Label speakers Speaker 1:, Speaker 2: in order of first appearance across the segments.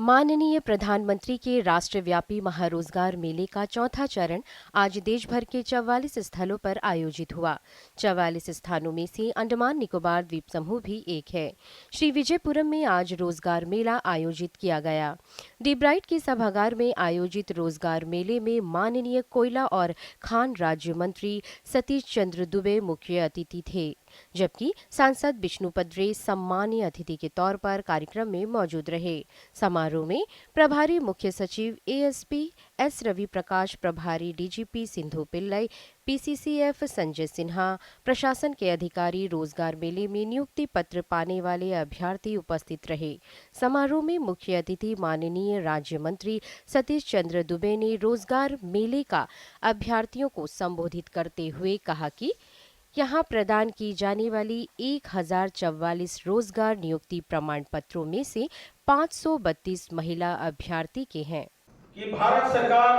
Speaker 1: माननीय प्रधानमंत्री के राष्ट्रव्यापी महारोजगार मेले का चौथा चरण आज देश भर के 44 स्थलों पर आयोजित हुआ। 44 स्थानों में से अंडमान निकोबार द्वीप समूह भी एक है। श्री विजयपुरम में आज रोजगार मेला आयोजित किया गया। दी ब्राइट के सभागार में आयोजित रोजगार मेले में माननीय कोयला और खान राज्य मंत्री सतीश चंद्र दुबे मुख्य अतिथि थे, जबकि सांसद विष्णु पद्रे सम्मानीय अतिथि के तौर पर कार्यक्रम में मौजूद रहे। समारोह में प्रभारी मुख्य सचिव एएसपी एस रवि प्रकाश, प्रभारी डीजीपी सिंधु पिल्लई, पीसीसीएफ संजय सिन्हा, प्रशासन के अधिकारी, रोजगार मेले में नियुक्ति पत्र पाने वाले अभ्यर्थी उपस्थित रहे। समारोह में मुख्य अतिथि माननीय राज्य मंत्री सतीश चंद्र दुबे ने रोजगार मेले का अभ्यर्थियों को संबोधित करते हुए कहा कि यहाँ प्रदान की जाने वाली 1044 रोजगार नियुक्ति प्रमाण पत्रों में से 532 महिला अभ्यर्थी के हैं
Speaker 2: कि भारत सरकार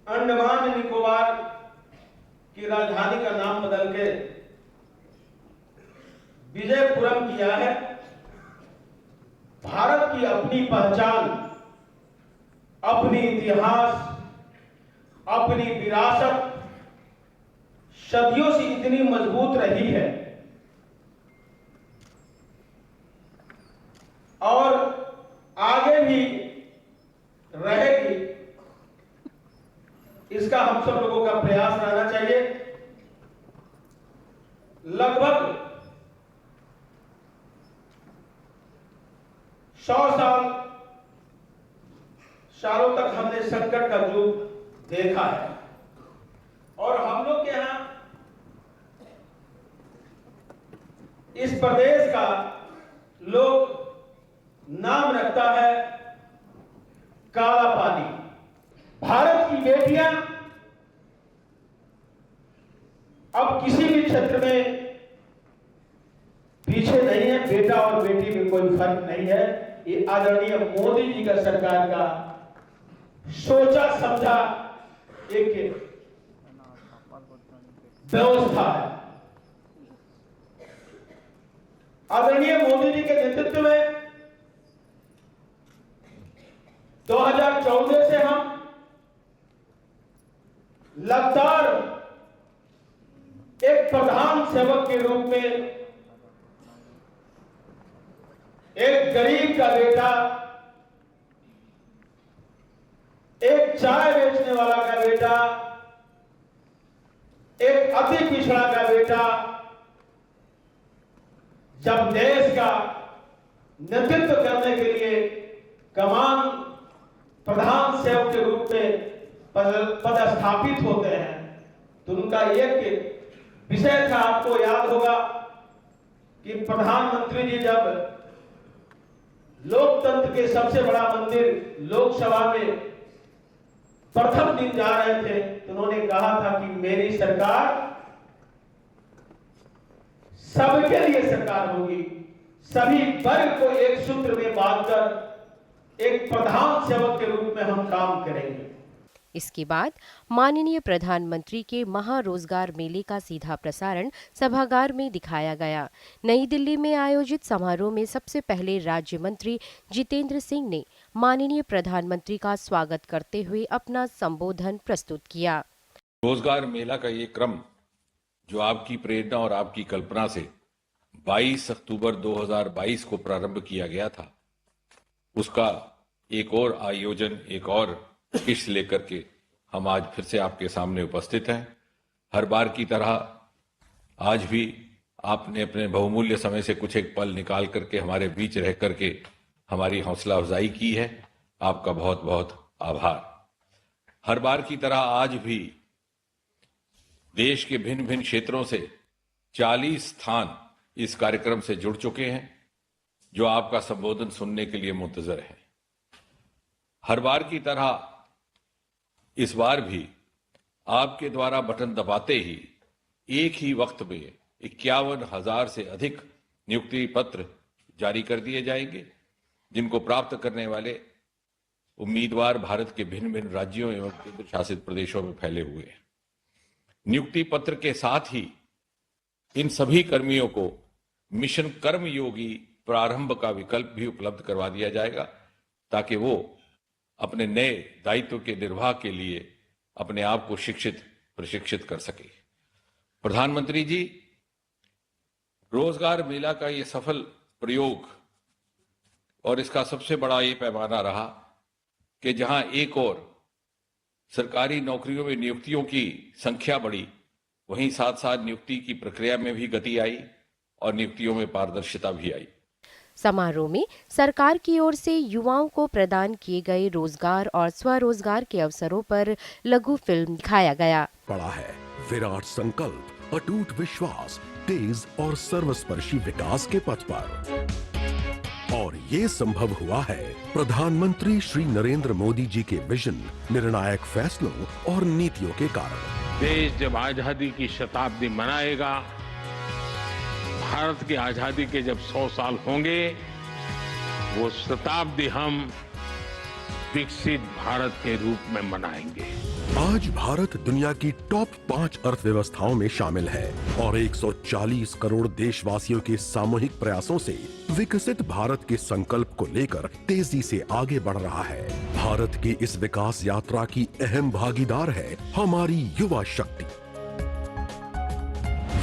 Speaker 2: अंडमान निकोबार की राजधानी का नाम बदल के विजयपुरम किया है। भारत की अपनी पहचान, अपनी इतिहास, अपनी विरासत सदियों से इतनी मजबूत रही है और आगे भी रहेगी। इसका हम सब लोगों का प्रयास रहना चाहिए। लगभग 100 सालों तक हमने संकट का युग देखा है और हम लोग के यहां इस प्रदेश का लोग नाम रखता है काला पानी। भारत की बेटियां अब किसी भी क्षेत्र में पीछे नहीं है। बेटा और बेटी में कोई फर्क नहीं है। ये आदरणीय मोदी जी का सरकार का सोचा समझा एक व्यवस्था है। आदरणीय मोदी जी के नेतृत्व में 2014 से हम लगातार एक प्रधान सेवक के रूप में एक गरीब का बेटा, एक चाय बेचने वाला का बेटा, एक अति पिछड़ा का बेटा जब देश का नेतृत्व करने के लिए कमान प्रधान सेवक के रूप में पदस्थापित होते हैं तो उनका एक विषय था। आपको याद होगा कि प्रधानमंत्री जी जब लोकतंत्र के सबसे बड़ा मंदिर लोकसभा में प्रथम दिन जा रहे थे तो उन्होंने कहा था कि मेरी सरकार सबके लिए सरकार होगी। सभी वर्ग को एक सूत्र में बांधकर एक प्रधान सेवक के रूप में हम काम करेंगे।
Speaker 1: इसके बाद माननीय प्रधानमंत्री के महारोजगार मेले का सीधा प्रसारण सभागार में दिखाया गया। नई दिल्ली में आयोजित समारोह में सबसे पहले राज्य मंत्री जितेंद्र सिंह ने माननीय प्रधानमंत्री का स्वागत करते हुए अपना संबोधन प्रस्तुत किया।
Speaker 3: रोजगार मेला का ये क्रम जो आपकी प्रेरणा और आपकी कल्पना से 22 अक्टूबर 2022 को प्रारंभ किया गया था, उसका एक और आयोजन, एक और किस्त लेकर के हम आज फिर से आपके सामने उपस्थित हैं। हर बार की तरह आज भी आपने अपने बहुमूल्य समय से कुछ एक पल निकाल करके हमारे बीच रह करके हमारी हौसला अफजाई की है। आपका बहुत बहुत आभार। हर बार की तरह आज भी देश के भिन्न भिन्न क्षेत्रों से 40 स्थान इस कार्यक्रम से जुड़ चुके हैं जो आपका संबोधन सुनने के लिए मुंतजर है। हर बार की तरह इस बार भी आपके द्वारा बटन दबाते ही एक ही वक्त में 51,000 से अधिक नियुक्ति पत्र जारी कर दिए जाएंगे, जिनको प्राप्त करने वाले उम्मीदवार भारत के भिन्न भिन्न राज्यों एवं केंद्र शासित प्रदेशों में फैले हुए हैं। नियुक्ति पत्र के साथ ही इन सभी कर्मियों को मिशन कर्मयोगी प्रारंभ का विकल्प भी उपलब्ध करवा दिया जाएगा ताकि वो अपने नए दायित्व के निर्वाह के लिए अपने आप को प्रशिक्षित कर सके। प्रधानमंत्री जी, रोजगार मेला का ये सफल प्रयोग और इसका सबसे बड़ा ये पैमाना रहा कि जहां एक और सरकारी नौकरियों में नियुक्तियों की संख्या बढ़ी, वहीं साथ साथ नियुक्ति की प्रक्रिया में भी गति आई और नियुक्तियों में पारदर्शिता भी आई।
Speaker 1: समारोह में सरकार की ओर से युवाओं को प्रदान किए गए रोजगार और स्वरोजगार के अवसरों पर लघु फिल्म दिखाया गया।
Speaker 4: पड़ा है विराट संकल्प, अटूट विश्वास, तेज और सर्वस्पर्शी विकास के पथ पर। और ये संभव हुआ है प्रधानमंत्री श्री नरेंद्र मोदी जी के विजन, निर्णायक फैसलों और नीतियों के कारण।
Speaker 5: देश जब आजादी की शताब्दी मनाएगा, भारत की आजादी के जब 100 साल होंगे, वो शताब्दी हम विकसित भारत के रूप में मनाएंगे।
Speaker 4: आज भारत दुनिया की टॉप 5 अर्थव्यवस्थाओं में शामिल है और 140 करोड़ देशवासियों के सामूहिक प्रयासों से विकसित भारत के संकल्प को लेकर तेजी से आगे बढ़ रहा है। भारत की इस विकास यात्रा की अहम भागीदार है हमारी युवा शक्ति।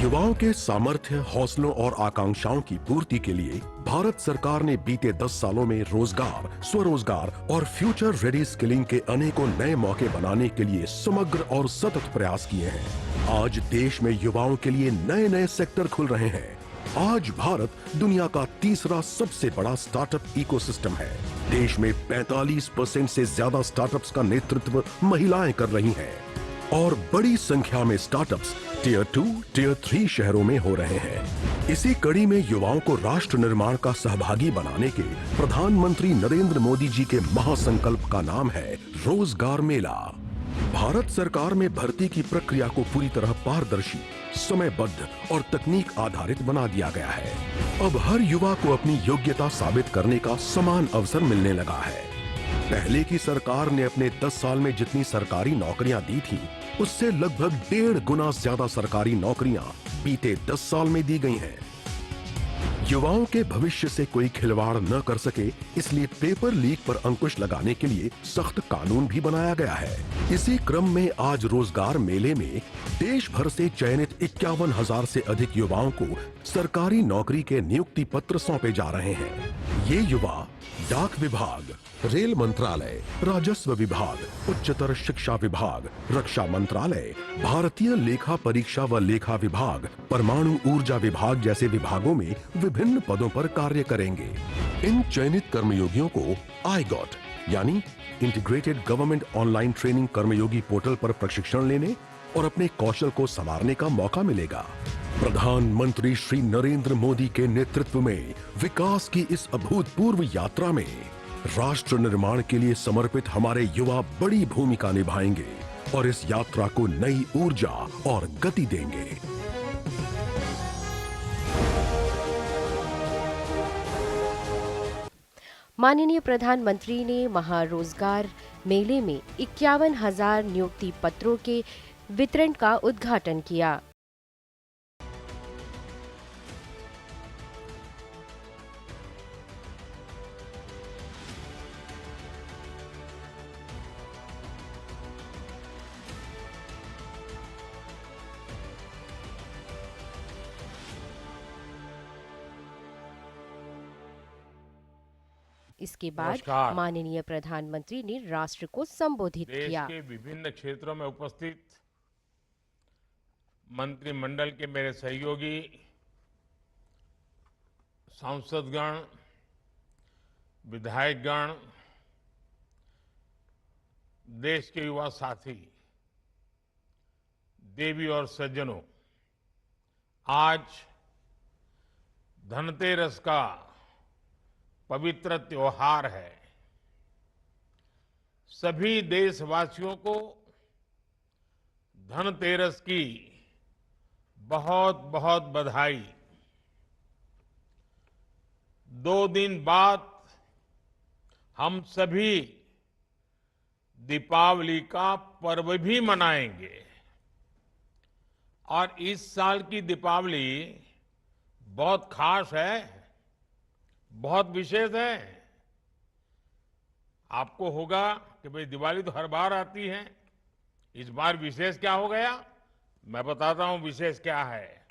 Speaker 4: युवाओं के सामर्थ्य, हौसलों और आकांक्षाओं की पूर्ति के लिए भारत सरकार ने बीते 10 सालों में रोजगार, स्वरोजगार और फ्यूचर रेडी स्किलिंग के अनेकों नए मौके बनाने के लिए समग्र और सतत प्रयास किए हैं। आज देश में युवाओं के लिए नए नए सेक्टर खुल रहे हैं। आज भारत दुनिया का तीसरा सबसे बड़ा स्टार्टअप इकोसिस्टम है। देश में 45% से ज्यादा स्टार्टअप्स का नेतृत्व महिलाएं कर रही हैं और बड़ी संख्या में स्टार्टअप्स टियर 2, टियर 3 शहरों में हो रहे हैं। इसी कड़ी में युवाओं को राष्ट्र निर्माण का सहभागी बनाने के प्रधानमंत्री नरेंद्र मोदी जी के महासंकल्प का नाम है रोजगार मेला। भारत सरकार में भर्ती की प्रक्रिया को पूरी तरह पारदर्शी, समयबद्ध और तकनीक आधारित बना दिया गया है। अब हर युवा को अपनी योग्यता साबित करने का समान अवसर मिलने लगा है। पहले की सरकार ने अपने 10 साल में जितनी सरकारी नौकरियां दी थी, उससे लगभग 1.5 गुना ज्यादा सरकारी नौकरियां बीते 10 साल में दी गई हैं। युवाओं के भविष्य से कोई खिलवाड़ न कर सके, इसलिए पेपर लीक पर अंकुश लगाने के लिए सख्त कानून भी बनाया गया है। इसी क्रम में आज रोजगार मेले में देश भर से चयनित 51,000 से अधिक युवाओं को सरकारी नौकरी के नियुक्ति पत्र सौंपे जा रहे हैं। ये युवा डाक विभाग, रेल मंत्रालय, राजस्व विभाग, उच्चतर शिक्षा विभाग, रक्षा मंत्रालय, भारतीय लेखा परीक्षा व लेखा विभाग, परमाणु ऊर्जा विभाग जैसे विभागों में विभिन्न पदों पर कार्य करेंगे। इन चयनित कर्मयोगियों को आईगॉट यानी इंटीग्रेटेड गवर्नमेंट ऑनलाइन ट्रेनिंग कर्मयोगी पोर्टल पर प्रशिक्षण लेने और अपने कौशल को संवारने का मौका मिलेगा। प्रधानमंत्री श्री नरेंद्र मोदी के नेतृत्व में विकास की इस अभूतपूर्व यात्रा में राष्ट्र निर्माण के लिए समर्पित हमारे युवा बड़ी भूमिका निभाएंगे और इस यात्रा को नई ऊर्जा और गति देंगे।
Speaker 1: माननीय प्रधानमंत्री ने महारोजगार मेले में 51,000 नियुक्ति पत्रों के वितरण का उद्घाटन किया। इसके बाद माननीय प्रधानमंत्री ने राष्ट्र को संबोधित किया।
Speaker 5: देश के विभिन्न क्षेत्रों में उपस्थित मंत्रिमंडल के मेरे सहयोगी, सांसदगण, विधायकगण, देश के युवा साथी, देवी और सज्जनों, आज धनतेरस का पवित्र त्योहार है। सभी देशवासियों को धनतेरस की बहुत बहुत बधाई। 2 दिन बाद हम सभी दीपावली का पर्व भी मनाएंगे और इस साल की दीपावली बहुत खास है बहुत विशेष है। आपको होगा कि भाई दिवाली तो हर बार आती है, इस बार विशेष क्या हो गया? मैं बताता हूं विशेष क्या है।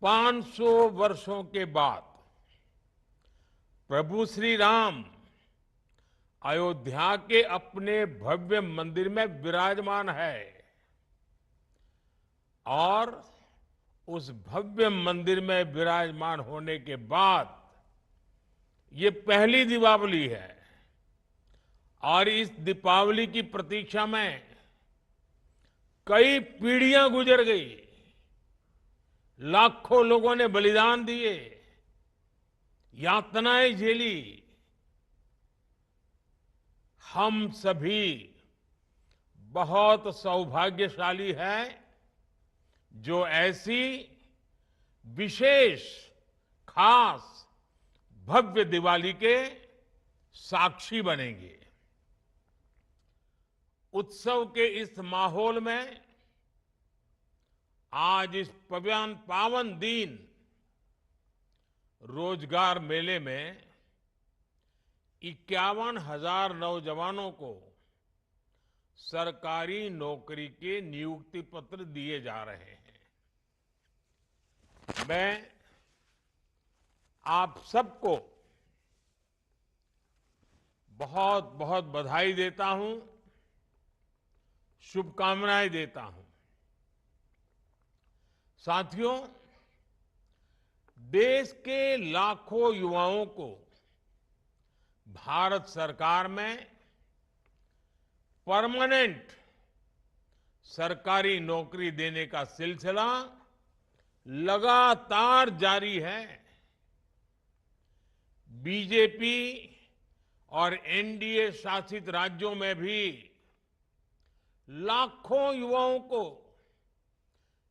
Speaker 5: 500 वर्षों के बाद प्रभु श्री राम अयोध्या के अपने भव्य मंदिर में विराजमान है और उस भव्य मंदिर में विराजमान होने के बाद ये पहली दीपावली है और इस दीपावली की प्रतीक्षा में कई पीढ़ियां गुजर गई, लाखों लोगों ने बलिदान दिए, यातनाएं झेली। हम सभी बहुत सौभाग्यशाली हैं जो ऐसी विशेष खास भव्य दिवाली के साक्षी बनेंगे। उत्सव के इस माहौल में आज इस पावन दिन रोजगार मेले में 51,000 नौजवानों को सरकारी नौकरी के नियुक्ति पत्र दिए जा रहे हैं। मैं आप सबको बहुत बहुत बधाई देता हूं, शुभकामनाएं देता हूं। साथियों, देश के लाखों युवाओं को भारत सरकार में परमानेंट सरकारी नौकरी देने का सिलसिला लगातार जारी है। बीजेपी और एनडीए शासित राज्यों में भी लाखों युवाओं को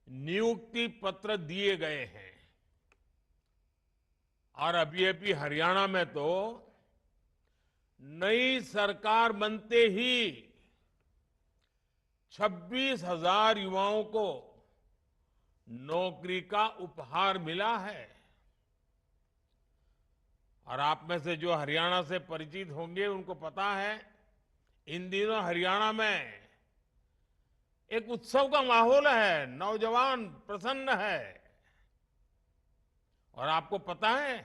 Speaker 5: नियुक्ति पत्र दिए गए हैं और अभी हरियाणा में तो नई सरकार बनते ही 26,000 युवाओं को नौकरी का उपहार मिला है। और आप में से जो हरियाणा से परिचित होंगे उनको पता है, इन दिनों हरियाणा में एक उत्सव का माहौल है, नौजवान प्रसन्न है। और आपको पता है,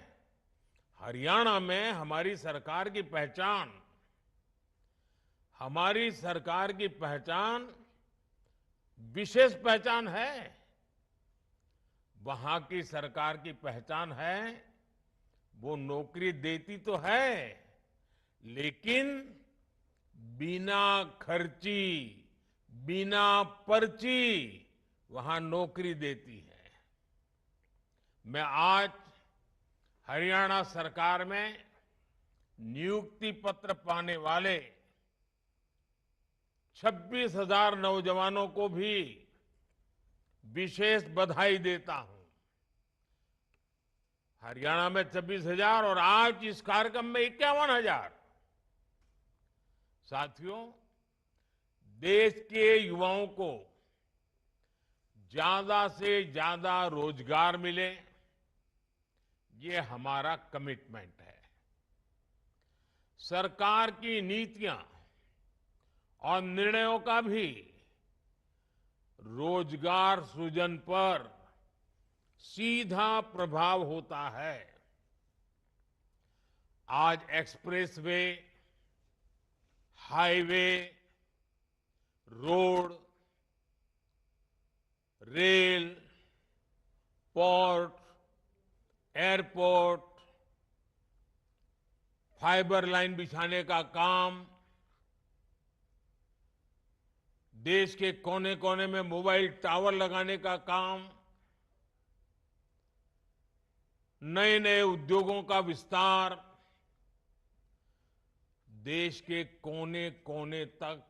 Speaker 5: हरियाणा में हमारी सरकार की पहचान विशेष पहचान है। वहां की सरकार की पहचान है, वो नौकरी देती तो है लेकिन बिना खर्ची, बिना पर्ची वहां नौकरी देती है। मैं आज हरियाणा सरकार में नियुक्ति पत्र पाने वाले 26,000 नौजवानों को भी विशेष बधाई देता हूं। हरियाणा में 26,000 और आज इस कार्यक्रम में 51,000। साथियों, देश के युवाओं को ज्यादा से ज्यादा रोजगार मिले, ये हमारा कमिटमेंट है। सरकार की नीतियां और निर्णयों का भी रोजगार सृजन पर सीधा प्रभाव होता है। आज expressway, highway, road, rail, port, airport, fibre line बिछाने का काम, देश के कोने कोने में मोबाइल टावर लगाने का काम, नए नए उद्योगों का विस्तार, देश के कोने कोने तक,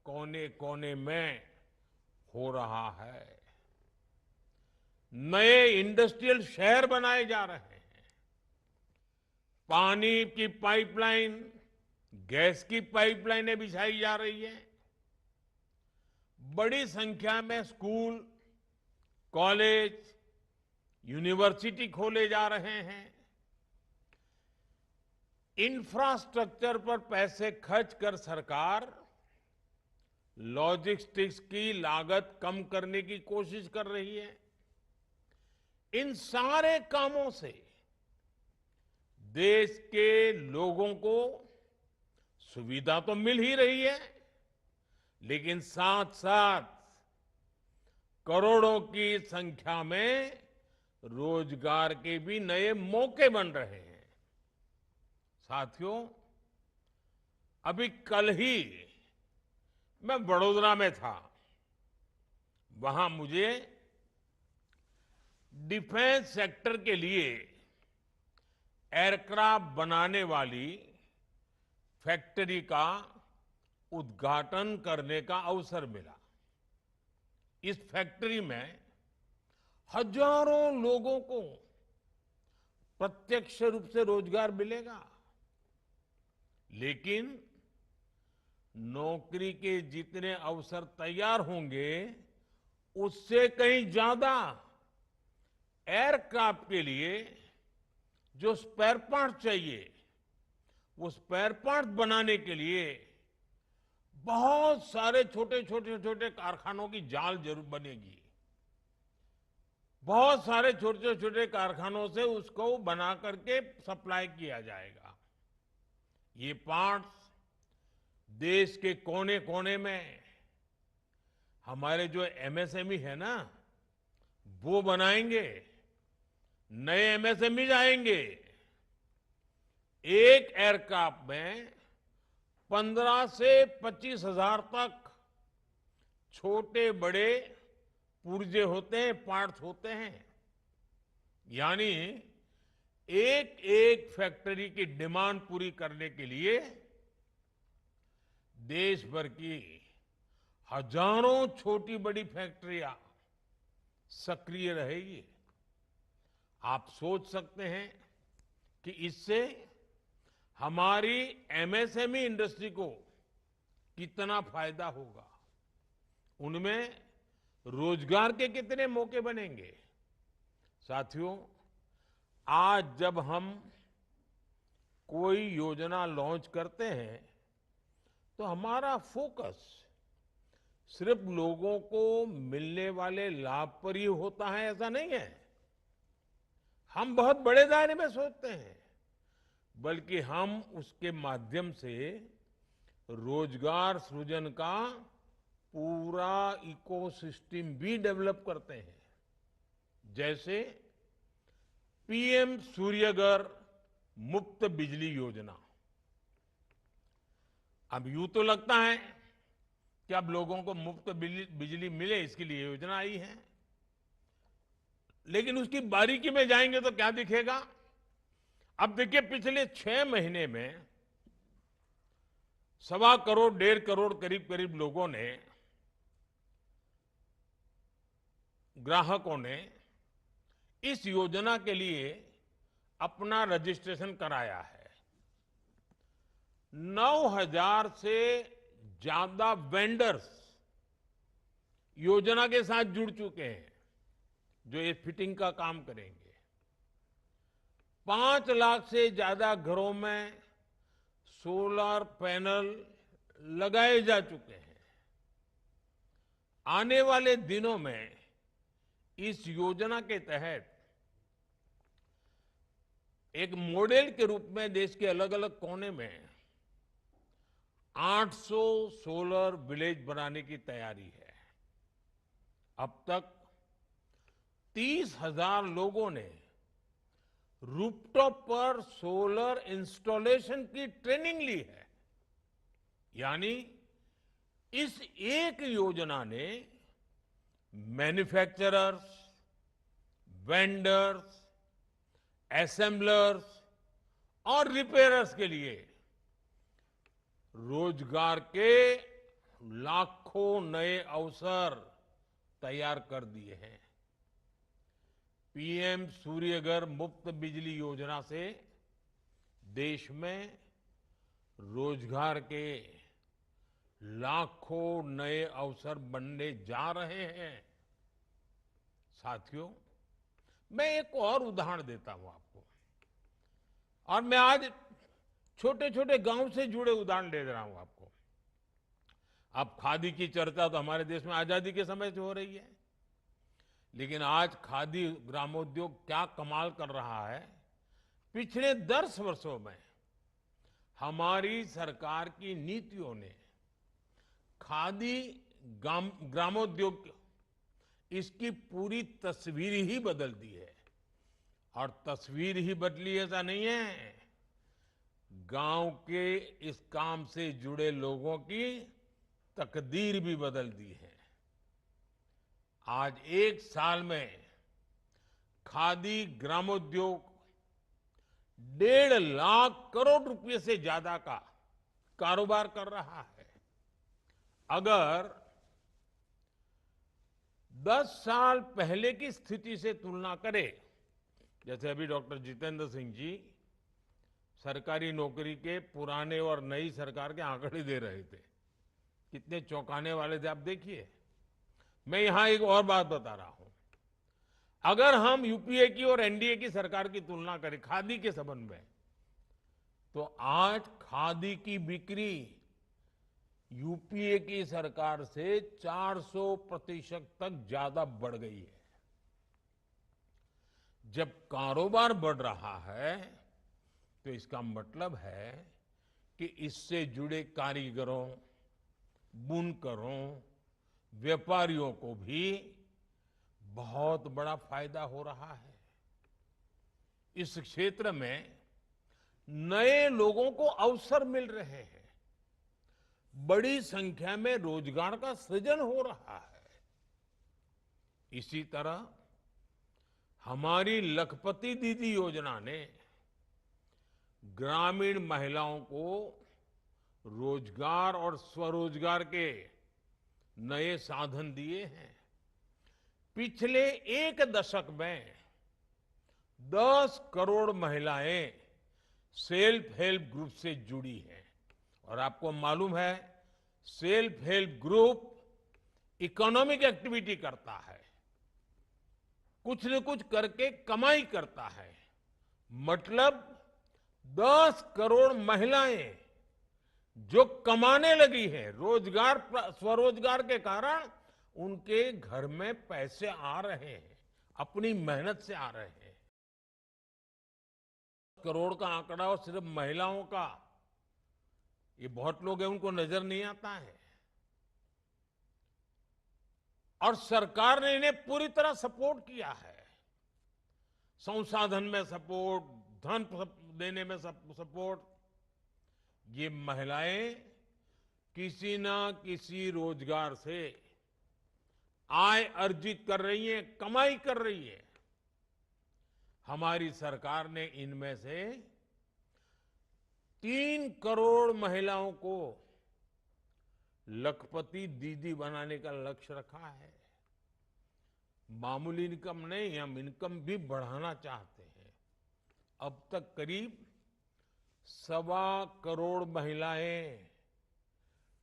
Speaker 5: कोने कोने में हो रहा है। नए इंडस्ट्रियल शहर बनाए जा रहे हैं। पानी की पाइपलाइन, गैस की पाइपलाइनें बिछाई जा रही है। बड़ी संख्या में स्कूल, कॉलेज, यूनिवर्सिटी खोले जा रहे हैं। इंफ्रास्ट्रक्चर पर पैसे खर्च कर सरकार लॉजिस्टिक्स की लागत कम करने की कोशिश कर रही है। इन सारे कामों से देश के लोगों को सुविधा तो मिल ही रही है, लेकिन साथ साथ करोड़ों की संख्या में रोजगार के भी नए मौके बन रहे हैं। साथियों, अभी कल ही मैं वडोदरा में था। वहां मुझे डिफेंस सेक्टर के लिए एयरक्राफ्ट बनाने वाली फैक्ट्री का उद्घाटन करने का अवसर मिला। इस फैक्ट्री में हजारों लोगों को प्रत्यक्ष रूप से रोजगार मिलेगा, लेकिन नौकरी के जितने अवसर तैयार होंगे उससे कहीं ज्यादा एयरक्राफ्ट के लिए जो स्पेयर पार्ट चाहिए, वो स्पेयर पार्ट बनाने के लिए बहुत सारे छोटे छोटे छोटे कारखानों की जाल जरूर बनेगी। बहुत सारे छोटे छोटे कारखानों से उसको बना करके सप्लाई किया जाएगा। ये पार्ट्स देश के कोने कोने में हमारे जो एमएसएमई है ना, वो बनाएंगे। नए एमएसएमई आएंगे। एक एयरक्राफ्ट में 15 से 25 हजार तक छोटे बड़े पुर्जे होते हैं, पार्ट्स होते हैं। यानी एक एक फैक्ट्री की डिमांड पूरी करने के लिए देश भर की हजारों छोटी बड़ी फैक्ट्रियां सक्रिय रहेगी। आप सोच सकते हैं कि इससे हमारी एमएसएमई इंडस्ट्री को कितना फायदा होगा, उनमें रोजगार के कितने मौके बनेंगे। साथियों, आज जब हम कोई योजना लॉन्च करते हैं तो हमारा फोकस सिर्फ लोगों को मिलने वाले लाभ पर ही होता है, ऐसा नहीं है। हम बहुत बड़े दायरे में सोचते हैं, बल्कि हम उसके माध्यम से रोजगार सृजन का पूरा इकोसिस्टम भी डेवलप करते हैं। जैसे पीएम सूर्यघर मुफ्त बिजली योजना। अब यूं तो लगता है कि अब लोगों को मुफ्त बिजली मिले, इसके लिए योजना आई है, लेकिन उसकी बारीकी में जाएंगे तो क्या दिखेगा। अब देखिए, पिछले 6 महीने में 1.25 करोड़ 1.5 करोड़ करीब करीब लोगों ने, ग्राहकों ने इस योजना के लिए अपना रजिस्ट्रेशन कराया है। 9,000 से ज्यादा वेंडर्स योजना के साथ जुड़ चुके हैं, जो ये फिटिंग का काम करेंगे। 5 लाख से ज्यादा घरों में सोलर पैनल लगाए जा चुके हैं। आने वाले दिनों में इस योजना के तहत एक मॉडल के रूप में देश के अलग अलग कोने में 800 सोलर विलेज बनाने की तैयारी है। अब तक 30,000 लोगों ने रूफटॉप पर सोलर इंस्टॉलेशन की ट्रेनिंग ली है। यानी इस एक योजना ने मैन्युफैक्चरर्स, वेंडर्स, असेंबलर्स और रिपेयरर्स के लिए रोजगार के लाखों नए अवसर तैयार कर दिए हैं। पीएम सूर्यघर मुफ्त बिजली योजना से देश में रोजगार के लाखों नए अवसर बनने जा रहे हैं। साथियों, मैं एक और उदाहरण देता हूं आपको। और मैं आज छोटे छोटे गांव से जुड़े उदाहरण दे रहा हूं आपको। अब खादी की चर्चा तो हमारे देश में आजादी के समय से हो रही है, लेकिन आज खादी ग्रामोद्योग क्या कमाल कर रहा है। पिछले 10 वर्षों में हमारी सरकार की नीतियों ने खादी ग्रामोद्योग इसकी पूरी तस्वीर ही बदल दी है। और तस्वीर ही बदली ऐसा नहीं है, गांव के इस काम से जुड़े लोगों की तकदीर भी बदल दी है। आज 1 साल में खादी ग्रामोद्योग 1.5 लाख करोड़ रुपए से ज्यादा का कारोबार कर रहा है। अगर 10 साल पहले की स्थिति से तुलना करें, जैसे अभी डॉक्टर जितेंद्र सिंह जी सरकारी नौकरी के पुराने और नई सरकार के आंकड़े दे रहे थे, कितने चौंकाने वाले थे आप देखिए। मैं यहां एक और बात बता रहा हूं, अगर हम यूपीए की और एनडीए की सरकार की तुलना करें खादी के संबंध में, तो आज खादी की बिक्री यूपीए की सरकार से 400% तक ज्यादा बढ़ गई है। जब कारोबार बढ़ रहा है तो इसका मतलब है कि इससे जुड़े कारीगरों, बुनकरों, व्यापारियों को भी बहुत बड़ा फायदा हो रहा है। इस क्षेत्र में नए लोगों को अवसर मिल रहे हैं, बड़ी संख्या में रोजगार का सृजन हो रहा है। इसी तरह हमारी लखपति दीदी योजना ने ग्रामीण महिलाओं को रोजगार और स्वरोजगार के नए साधन दिए हैं। पिछले 1 दशक में 10 करोड़ महिलाएं सेल्फ हेल्प ग्रुप से जुड़ी हैं। और आपको मालूम है, self help group economic activity करता है, कुछ न कुछ करके कमाई करता है। मतलब 10 करोड़ महिलाएं जो कमाने लगी है, रोजगार स्वरोजगार के कारण उनके घर में पैसे आ रहे हैं, अपनी मेहनत से आ रहे हैं। करोड़ का आंकड़ा और सिर्फ महिलाओं का, ये बहुत लोग हैं उनको नजर नहीं आता है। और सरकार ने इन्हें पूरी तरह सपोर्ट किया है, संसाधन में सपोर्ट, धन देने में सपोर्ट। ये महिलाएं किसी ना किसी रोजगार से आय अर्जित कर रही हैं, कमाई कर रही है। हमारी सरकार ने इनमें से 3 करोड़ महिलाओं को लखपति दीदी बनाने का लक्ष्य रखा है। मामूली इनकम नहीं, हम इनकम भी बढ़ाना चाहते हैं। अब तक करीब 1.25 करोड़ महिलाएं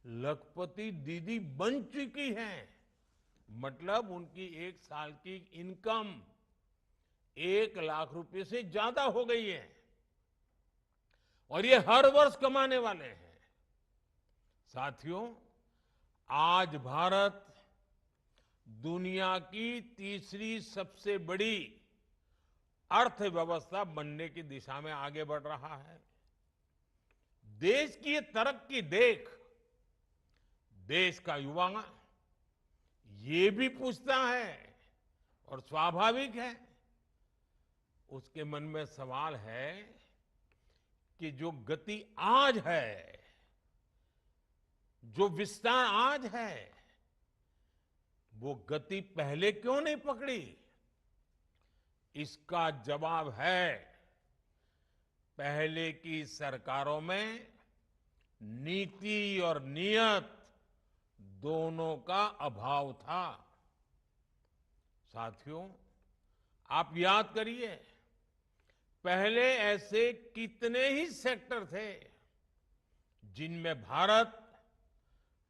Speaker 5: लखपति दीदी बन चुकी हैं। मतलब उनकी 1 साल की इनकम 1 लाख रुपए से ज्यादा हो गई है। और ये हर वर्ष कमाने वाले हैं। साथियों, आज भारत दुनिया की तीसरी सबसे बड़ी अर्थव्यवस्था बनने की दिशा में आगे बढ़ रहा है। देश की ये तरक्की देख देश का युवा ये भी पूछता है, और स्वाभाविक है उसके मन में सवाल है कि जो गति आज है, जो विस्तार आज है, वो गति पहले क्यों नहीं पकड़ी? इसका जवाब है, पहले की सरकारों में नीति और नियत दोनों का अभाव था। साथियों, आप याद करिए, पहले ऐसे कितने ही सेक्टर थे जिनमें भारत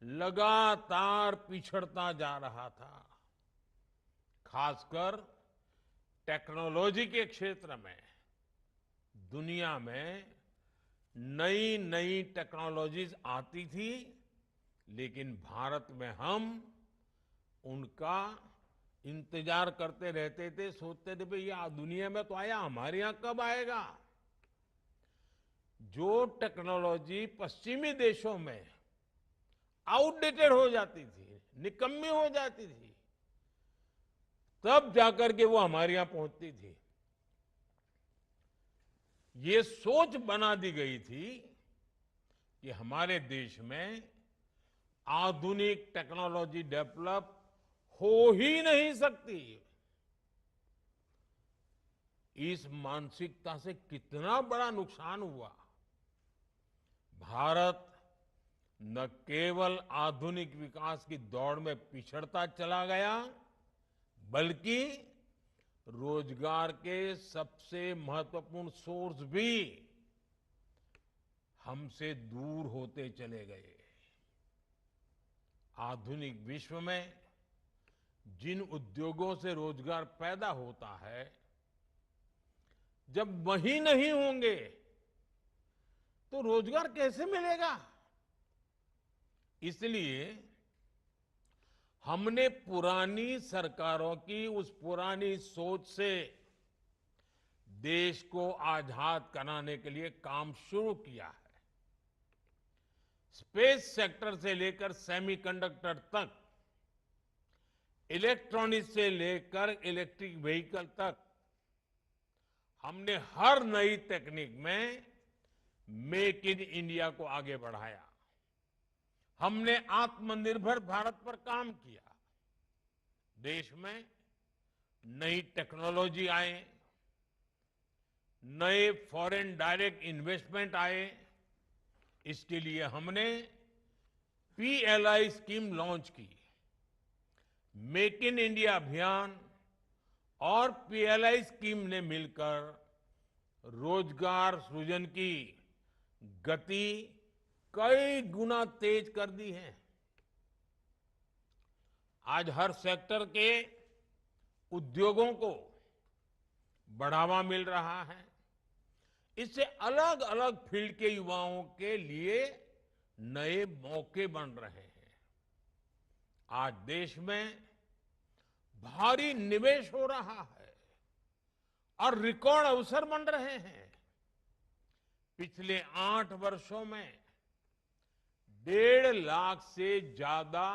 Speaker 5: लगातार पिछड़ता जा रहा था। खासकर टेक्नोलॉजी के क्षेत्र में दुनिया में नई नई टेक्नोलॉजीज आती थी, लेकिन भारत में हम उनका इंतजार करते रहते थे, सोचते थे भाई ये दुनिया में तो आया, हमारे यहां कब आएगा। जो टेक्नोलॉजी पश्चिमी देशों में आउटडेटेड हो जाती थी, निकम्मी हो जाती थी, तब जाकर के वो हमारे यहां पहुंचती थी। ये सोच बना दी गई थी कि हमारे देश में आधुनिक टेक्नोलॉजी डेवलप हो ही नहीं सकती। इस मानसिकता से कितना बड़ा नुकसान हुआ। भारत न केवल आधुनिक विकास की दौड़ में पिछड़ता चला गया, बल्कि रोजगार के सबसे महत्वपूर्ण सोर्स भी हमसे दूर होते चले गए। आधुनिक विश्व में जिन उद्योगों से रोजगार पैदा होता है, जब वही नहीं होंगे तो रोजगार कैसे मिलेगा। इसलिए हमने पुरानी सरकारों की उस पुरानी सोच से देश को आजाद कराने के लिए काम शुरू किया है। स्पेस सेक्टर से लेकर सेमीकंडक्टर तक, इलेक्ट्रॉनिक्स से लेकर इलेक्ट्रिक व्हीकल तक, हमने हर नई टेक्निक में मेक इन इंडिया को आगे बढ़ाया। हमने आत्मनिर्भर भारत पर काम किया। देश में नई टेक्नोलॉजी आए, नए फॉरेन डायरेक्ट इन्वेस्टमेंट आए। इसके लिए हमने PLI स्कीम लॉन्च की। मेक इन इंडिया अभियान और PLI स्कीम ने मिलकर रोजगार सृजन की गति कई गुना तेज कर दी है। आज हर सेक्टर के उद्योगों को बढ़ावा मिल रहा है। इससे अलग अलग फील्ड के युवाओं के लिए नए मौके बन रहे हैं। आज देश में भारी निवेश हो रहा है और रिकॉर्ड अवसर बन रहे हैं। पिछले 8 वर्षों में 1.5 लाख से ज्यादा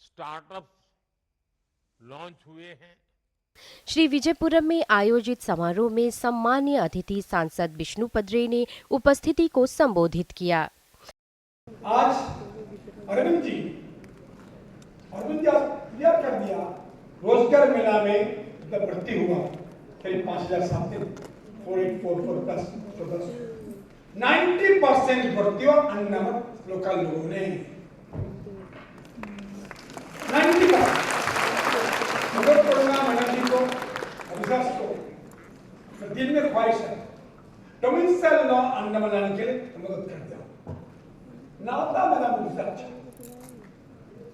Speaker 5: स्टार्टअप लॉन्च हुए हैं।
Speaker 1: श्री विजयपुरम में आयोजित समारोह में सम्मानीय अतिथि सांसद विष्णु पद्रे ने उपस्थिति को संबोधित किया।
Speaker 6: आज अरविंद जी क्लियर कर दिया, रोजगार मेला में जब भर्ती हुआ करीब 5,000 साथी 4844 प्लस 90% भर्ती हुआ अनमत लोकल लोगों ने। 90% मदद करूंगा मैडम जी को, अभिशास को। दिल में ख्वाहिश है डोमिसाइल लॉ अंडमान लाने के लिए मदद करते हो। नाता मेरा मुझसे अच्छा,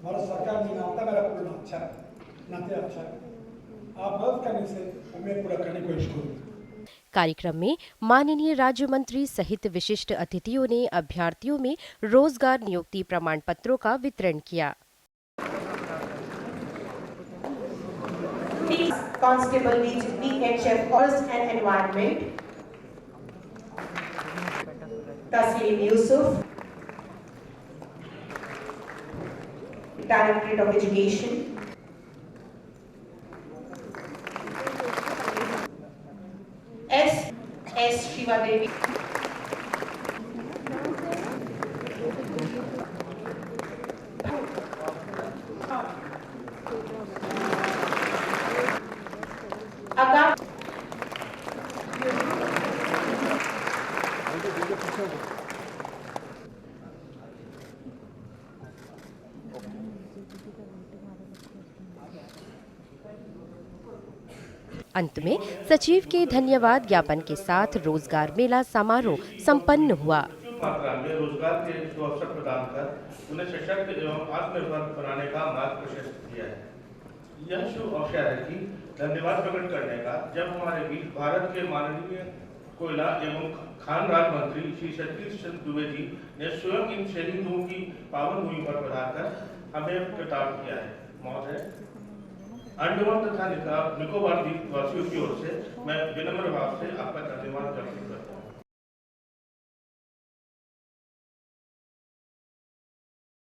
Speaker 6: भारत सरकार में नाता मेरा पूरा अच्छा है, नाते अच्छा है। आप मदद करने से मैं पूरा करने की कोशिश करूंगा।
Speaker 1: कार्यक्रम में माननीय राज्य मंत्री सहित विशिष्ट अतिथियों ने अभ्यर्थियों में रोजगार नियुक्ति प्रमाण पत्रों का वितरण किया।
Speaker 7: Constable BHF Forest and Environment, Taslim Yusuf, Directorate of Education, S. Shivadevi,
Speaker 1: अंत में सचिव के धन्यवाद ज्ञापन के साथ रोजगार मेला समारोह संपन्न हुआ।
Speaker 8: मात्रा में रोजगार के जो अवसर प्रदान कर उन्हें सशक्त एवं आत्मनिर्भर बनाने का मार्ग प्रशस्त किया है। यह शुभ अवसर है कि धन्यवाद प्रकट करने का, जब हमारे बीच भारत के माननीय कोयला एवं खान राज्य मंत्री श्री सतीश चंद्र द्विवेदी जी ने स्वयं इन शहीदों की पावन भूमि पर पधारकर हमें खिताब किया है। महोदय, अंडमान तथा निकोबार द्वीप वासियों की ओर से मैं विनम्र भाव से आपका धन्यवाद करता हूँ।